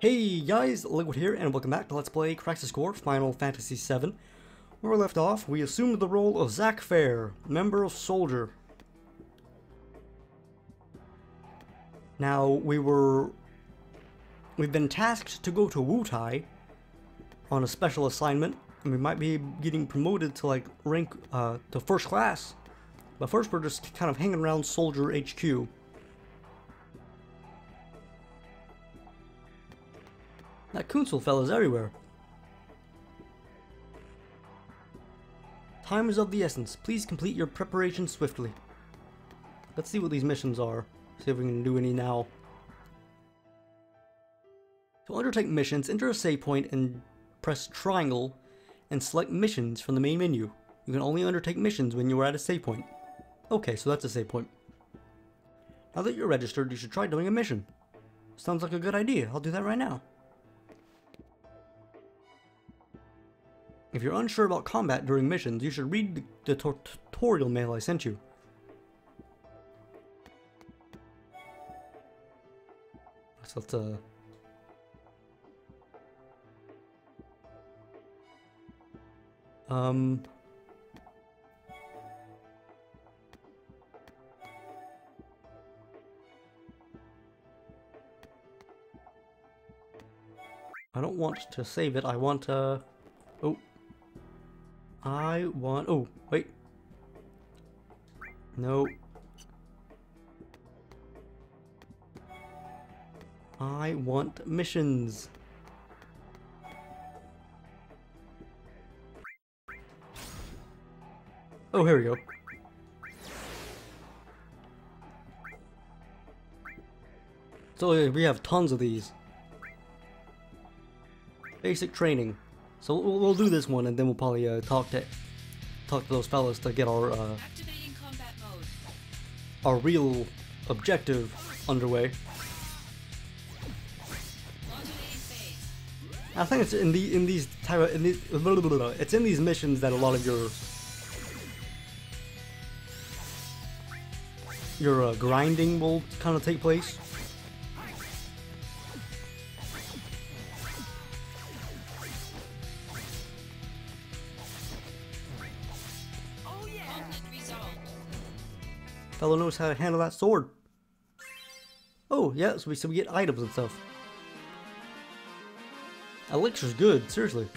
Hey guys, Liquid here, and welcome back to Let's Play Crisis Core Final Fantasy VII. Where we left off, we assumed the role of Zack Fair, member of Soldier. Now, we've been tasked to go to Wutai on a special assignment, and we might be getting promoted to like rank to first class. But first we're just kind of hanging around Soldier HQ. That Kunsel fella's everywhere. Time is of the essence. Please complete your preparations swiftly. Let's see what these missions are. See if we can do any now. To undertake missions, enter a save point and press triangle and select missions from the main menu. You can only undertake missions when you are at a save point. Okay, so that's a save point. Now that you're registered, you should try doing a mission. Sounds like a good idea. I'll do that right now. If you're unsure about combat during missions, you should read the tutorial mail I sent you. So let's I don't want to save it, I want oh, wait. No. I want missions. Oh, here we go. So we have tons of these. Basic training. So we'll do this one, and then we'll probably talk to those fellas to get our Activating combat mode. Our real objective underway. Modulating phase. I think it's in these it's in these missions that a lot of your grinding will kind of take place. Fellow knows how to handle that sword. Oh, yeah, so we get items and stuff. Elixir's good, seriously.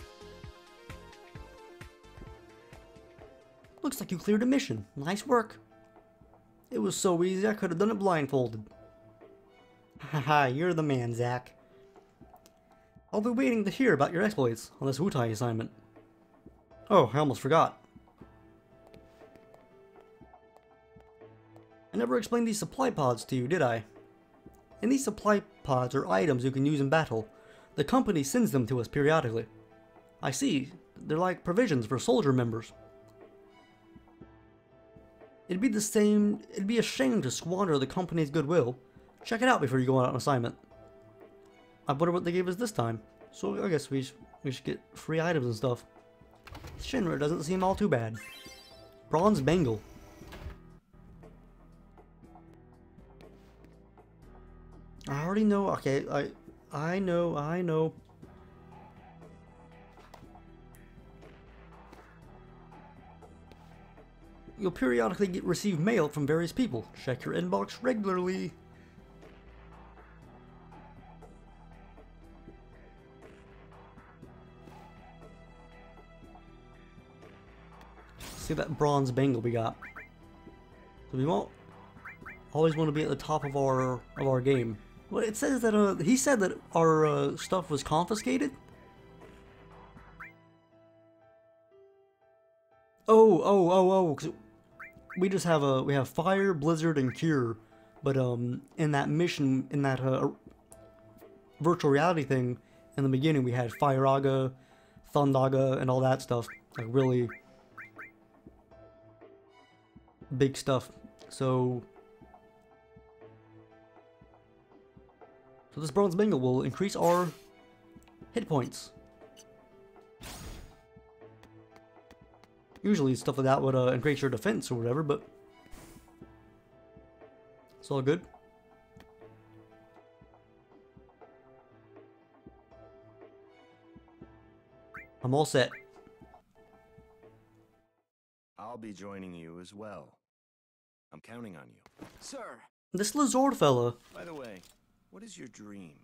Looks like you cleared a mission. Nice work. It was so easy, I could have done it blindfolded. Haha, you're the man, Zack. I'll be waiting to hear about your exploits on this Wutai assignment. Oh, I almost forgot. I never explained these supply pods to you, did I? And these supply pods are items you can use in battle. The company sends them to us periodically. I see. They're like provisions for soldier members. It'd be a shame to squander the company's goodwill. Check it out before you go on an assignment. I wonder what they gave us this time. So I guess we should get free items and stuff. Shinra doesn't seem all too bad. Bronze bangle. I already know. Okay, I know. You'll periodically receive mail from various people. Check your inbox regularly. See that bronze bangle we got. So we won't always want to be at the top of our game. Well, it says that he said that our stuff was confiscated. Oh. 'Cause we just have we have fire, blizzard, and cure, but in that mission, in that virtual reality thing, in the beginning we had Fire-aga, Thundaga, and all that stuff, like really big stuff. So this bronze bangle will increase our hit points. Usually stuff like that would increase your defense or whatever, but it's all good. I'm all set. I'll be joining you as well. I'm counting on you. Sir, This Lazard fella. By the way, what is your dream?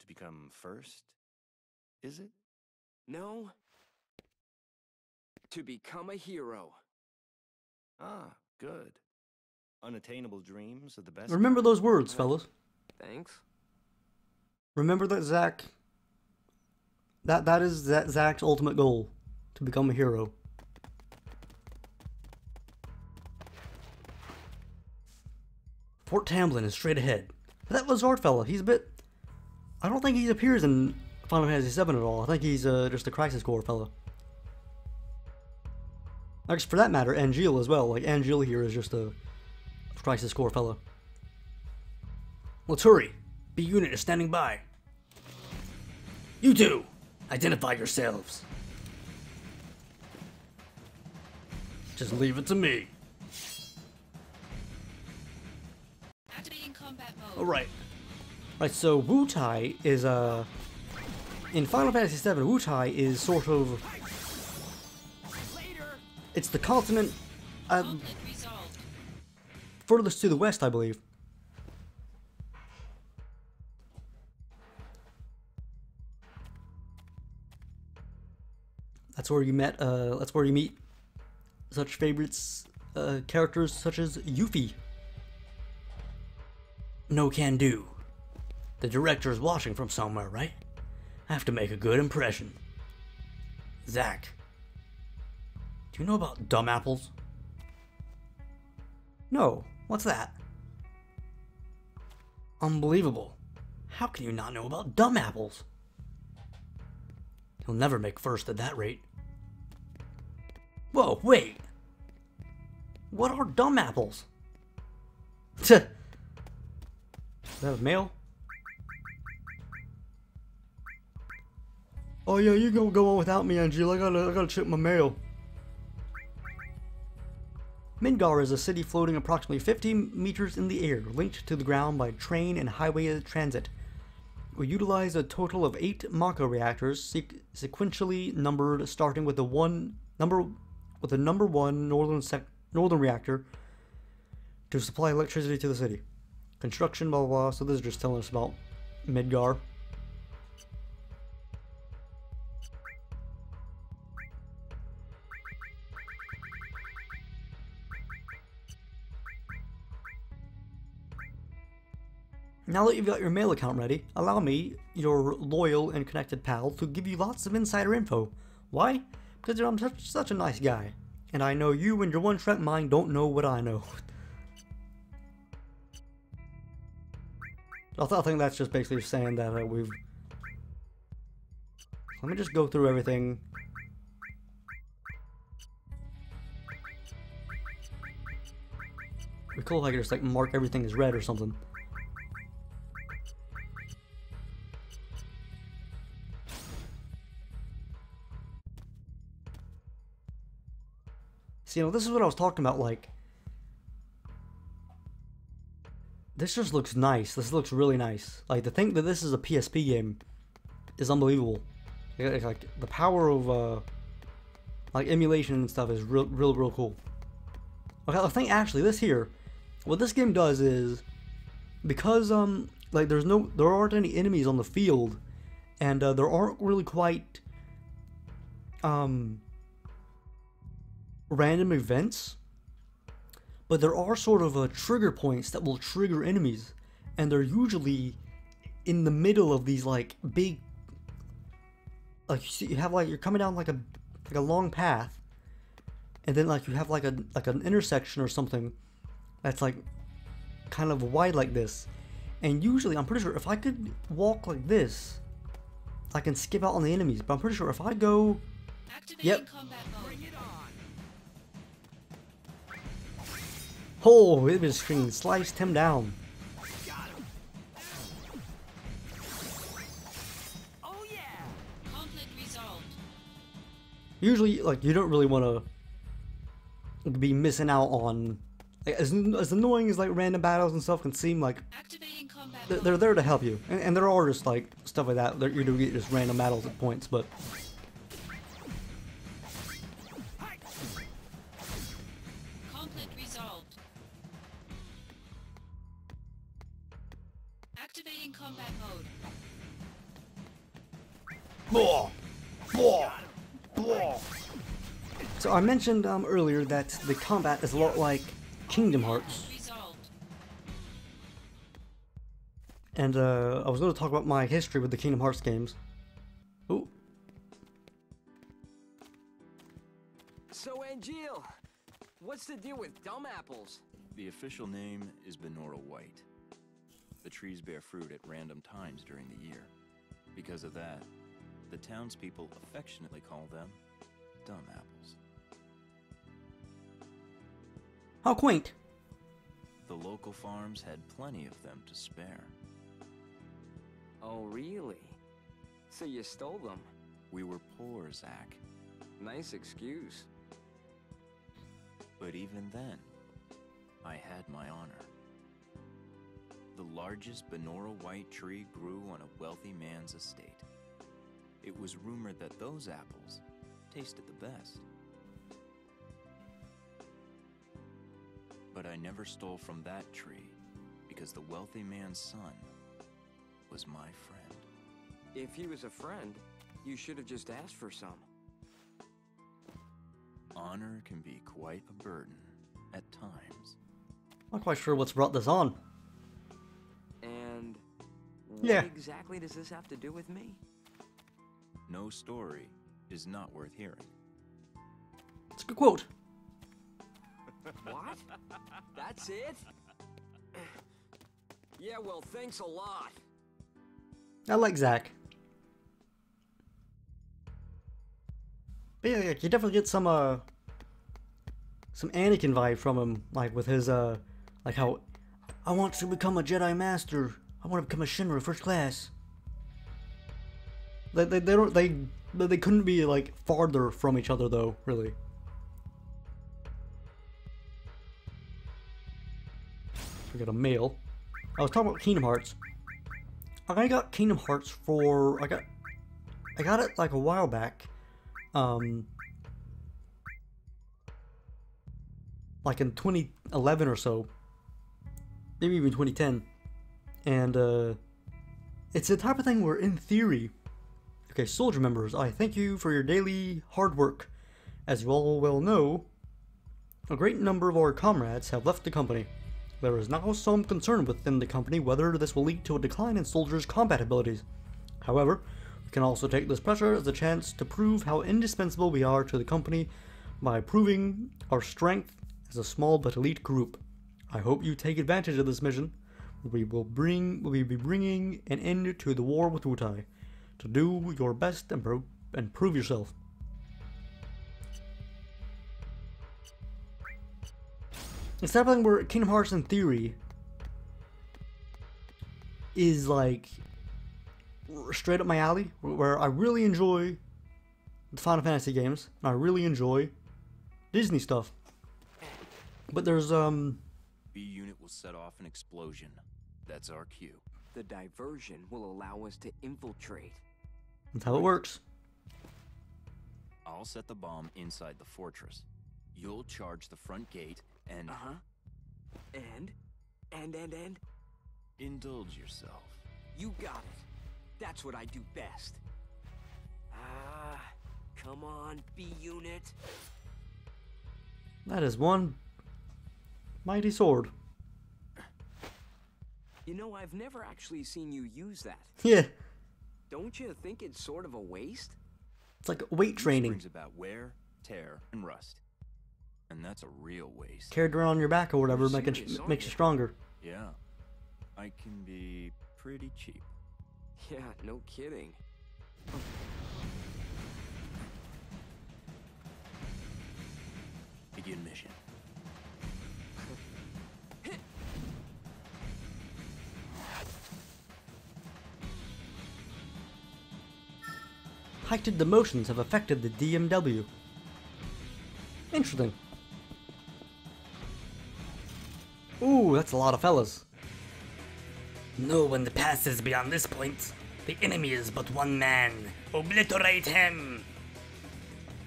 To become first? Is it? no. To become a hero. Ah, good. Unattainable dreams are the best. Remember those words, fellas. Thanks. Remember that Zack. That is Zack's ultimate goal, to become a hero. Fort Tamblin is straight ahead. But that Lazard fella, he's a bit. I don't think he appears in Final Fantasy VII at all. I think he's just a Crisis Core fella. Actually, for that matter, Angeal as well. Like, Angeal here is just a Crisis Core fella. Let's hurry. B unit is standing by. You two, identify yourselves. Just leave it to me. Activating combat mode. Alright. Right, so Wutai is, in Final Fantasy VII, Wutai is sort of... It's the continent Conflict resolved. furthest to the west, I believe. That's where you met, that's where you meet such favorites, characters such as Yuffie. No can do. The director's watching from somewhere, right? I have to make a good impression. Zack, do you know about dumb apples? No, what's that? Unbelievable. How can you not know about dumb apples? He'll never make first at that rate. Whoa, wait. What are dumb apples? Is that a mail? Oh yeah, you gonna go on without me, Angela. I gotta check my mail. Midgar is a city floating approximately 50 meters in the air, linked to the ground by train and highway transit. We utilize a total of 8 Mako reactors, sequentially numbered, starting with the number 1 northern reactor to supply electricity to the city. Construction, blah blah blah. So this is just telling us about Midgar. Now that you've got your mail account ready, allow me, your loyal and connected pal, to give you lots of insider info. Why? Because I'm such a nice guy. And I know you and your one-track mind don't know what I know. I think that's just basically saying that we've... Let me just go through everything. It'd be cool if I could just like mark everything as red or something. See, you know, this is what I was talking about, like... This just looks nice. This looks really nice. Like, to think that this is a PSP game is unbelievable. Like, the power of, like, emulation and stuff is real cool. Okay, I think actually this here, what this game does is, because, like, there aren't any enemies on the field, and, there aren't really quite, random events, but there are sort of trigger points that will trigger enemies, and they're usually in the middle of these like big, like you have like you're coming down like a long path, and then like you have like an intersection or something that's like kind of wide like this, and usually I'm pretty sure if I could walk like this, I can skip out on the enemies. But I'm pretty sure if I go, Activating combat mode. oh, it was freaking sliced him down. Oh yeah. Conflict resolved. Usually, like, you don't really want to be missing out on, like, as annoying as like random battles and stuff can seem, like Activating combat they're there to help you, and there are just like stuff like that. You do get just random battles at points, but So I mentioned earlier that the combat is a lot like Kingdom Hearts. Resolved. And I was going to talk about my history with the Kingdom Hearts games. Ooh. So, Angeal, what's the deal with dumb apples? The official name is Binaural White. The trees bear fruit at random times during the year. Because of that, the townspeople affectionately call them dumb apples. How quaint. The local farms had plenty of them to spare. Oh, really? So you stole them? We were poor, Zach. Nice excuse. But even then, I had my honor. The largest binaural white tree grew on a wealthy man's estate. It was rumored that those apples tasted the best. But I never stole from that tree because the wealthy man's son was my friend. If he was a friend, you should have just asked for some. Honor can be quite a burden at times. Not quite sure what's brought this on. And what Yeah. exactly does this have to do with me? No story is not worth hearing. It's a good quote. What? That's it? Yeah, well, thanks a lot. I like Zach. But yeah, you definitely get some Anakin vibe from him, like with his like how I want to become a Jedi Master. I want to become a Shinra first class. They couldn't be like farther from each other though, really. We got a mail. I was talking about Kingdom Hearts. I got Kingdom Hearts for I got it like a while back. Like in 2011 or so. Maybe even 2010. And it's the type of thing where in theory, okay, soldier members, I thank you for your daily hard work. As you all well know, a great number of our comrades have left the company. There is now some concern within the company whether this will lead to a decline in soldiers' combat abilities. However, we can also take this pressure as a chance to prove how indispensable we are to the company by proving our strength as a small but elite group. I hope you take advantage of this mission. We will be bringing an end to the war with Wutai. To do your best and prove yourself. It's that thing where Kingdom Hearts in theory is like straight up my alley, where I really enjoy the Final Fantasy games, and I really enjoy Disney stuff. But there's B unit will set off an explosion. That's our cue. The diversion will allow us to infiltrate. that's how it works. I'll set the bomb inside the fortress. You'll charge the front gate and Uh-huh. And? indulge yourself. You got it. That's what I do best. Ah, come on, B-Unit. That is one mighty sword. You know, I've never actually seen you use that. Yeah, Don't you think it's sort of a waste? it's like weight training. Brings about wear, tear, and rust. And that's a real waste. Carried around on your back or whatever, You're makes serious, aren't you you? stronger. Yeah. I can be pretty cheap. Yeah, no kidding. Begin mission. Heightened emotions have affected the DMW. Interesting. Ooh, that's a lot of fellas. No one passes beyond this point. The enemy is but one man. Obliterate him!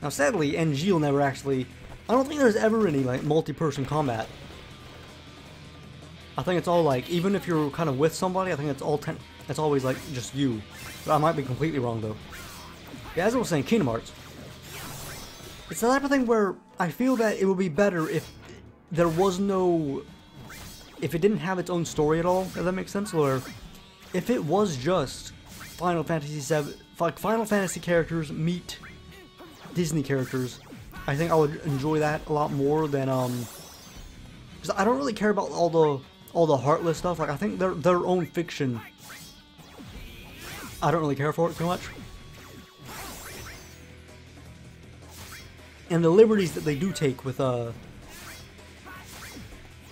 Now sadly, Angeal never actually... I don't think there's ever any like multi-person combat. I think it's all like, even if you're kind of with somebody, I think it's all it's always like just you. But I might be completely wrong though. Yeah, as I was saying, Kingdom Hearts. It's the type of thing where I feel that it would be better if there was no... if it didn't have its own story at all, if that makes sense, or if it was just Final Fantasy VII, like Final Fantasy characters meet Disney characters, I think I would enjoy that a lot more than, because I don't really care about all the heartless stuff. Like, I think their own fiction, I don't really care for it too much. And the liberties that they do take with the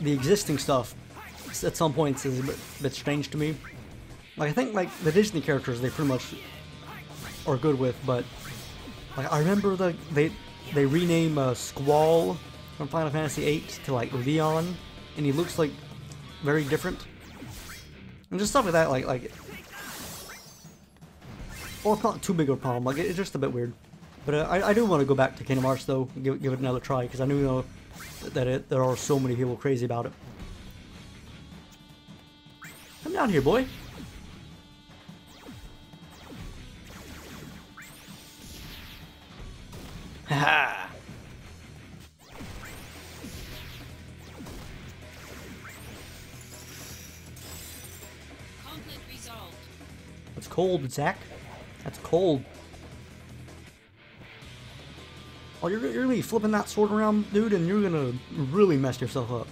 existing stuff at some points is a bit strange to me. Like, I think like the Disney characters they pretty much are good with, but like I remember they rename Squall from Final Fantasy VIII to like Leon, and he looks like very different, and just stuff like that. Like well, it's not too big of a problem. Like it's just a bit weird. But I do want to go back to Kingdom Hearts though, give it another try, because I know that there are so many people crazy about it. Come down here, boy. Haha. Conflict resolved. That's cold, Zach. That's cold. Oh, you're gonna be flipping that sword around, dude, and you're gonna really mess yourself up.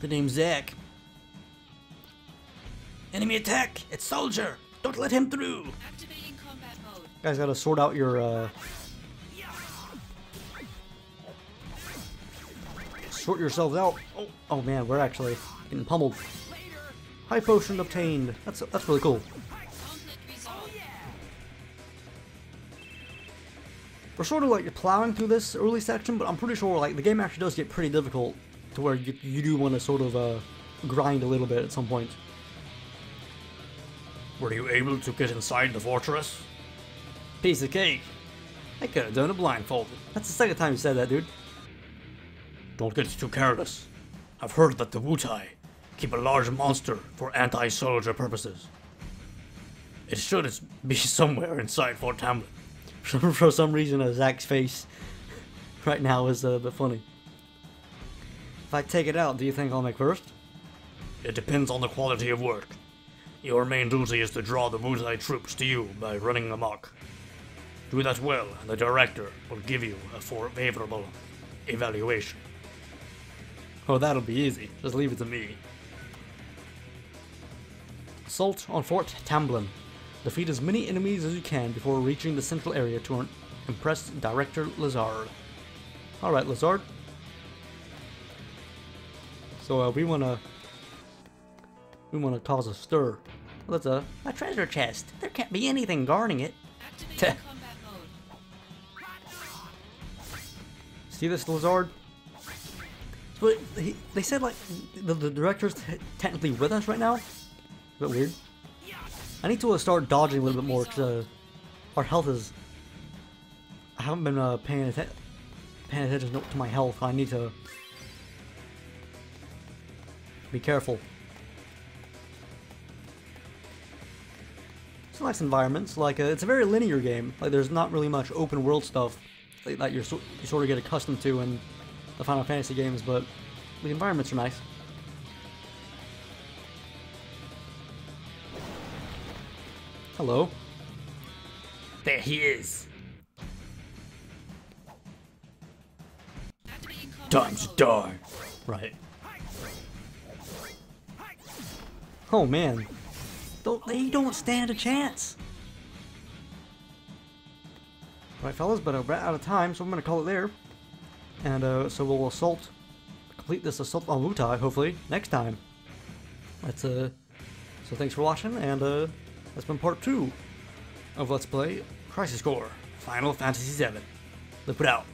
The name's Zack. Enemy attack! It's Soldier! Don't let him through! Activating combat mode. Guys gotta sort out your, sort yourselves out. Oh man, we're actually getting pummeled. High potion obtained. That's really cool. Conflict resolved. We're sort of like plowing through this early section, but I'm pretty sure like the game actually does get pretty difficult to where you do want to sort of grind a little bit at some point. Were you able to get inside the fortress? Piece of cake. I could have done it blindfolded. That's the second time you said that, dude. Don't get too careless. I've heard that the Wutai keep a large monster for anti-soldier purposes. It should be somewhere inside Fort Tamlin. For some reason, Zach's face right now is a bit funny. If I take it out, do you think I'll make first? It depends on the quality of work. Your main duty is to draw the Wutai troops to you by running amok. Do that well, and the director will give you a favorable evaluation. Oh, that'll be easy. Just leave it to me. Assault on Fort Tamblin. Defeat as many enemies as you can before reaching the central area to impress Director Lazard. Alright, Lazard. So we wanna cause a stir. Well, that's a treasure chest. There can't be anything guarding it. Activating combat mode. See this, Lazard? So they said like the director's technically with us right now. A bit weird. I need to start dodging a little bit more because our health is. I haven't been paying attention to my health. I need to be careful. It's a nice environments. Like it's a very linear game. Like there's not really much open world stuff that you sort of get accustomed to in the Final Fantasy games, but the environments are nice. Hello. There he is. Activating combat Time to mode. die. Right. Oh man. They don't stand a chance. Right, fellas, but we're out of time, so I'm gonna call it there. And so we'll complete this assault on Wutai, hopefully, next time. So thanks for watching, and that's been part 2 of Let's Play Crisis Core Final Fantasy VII. Live it out.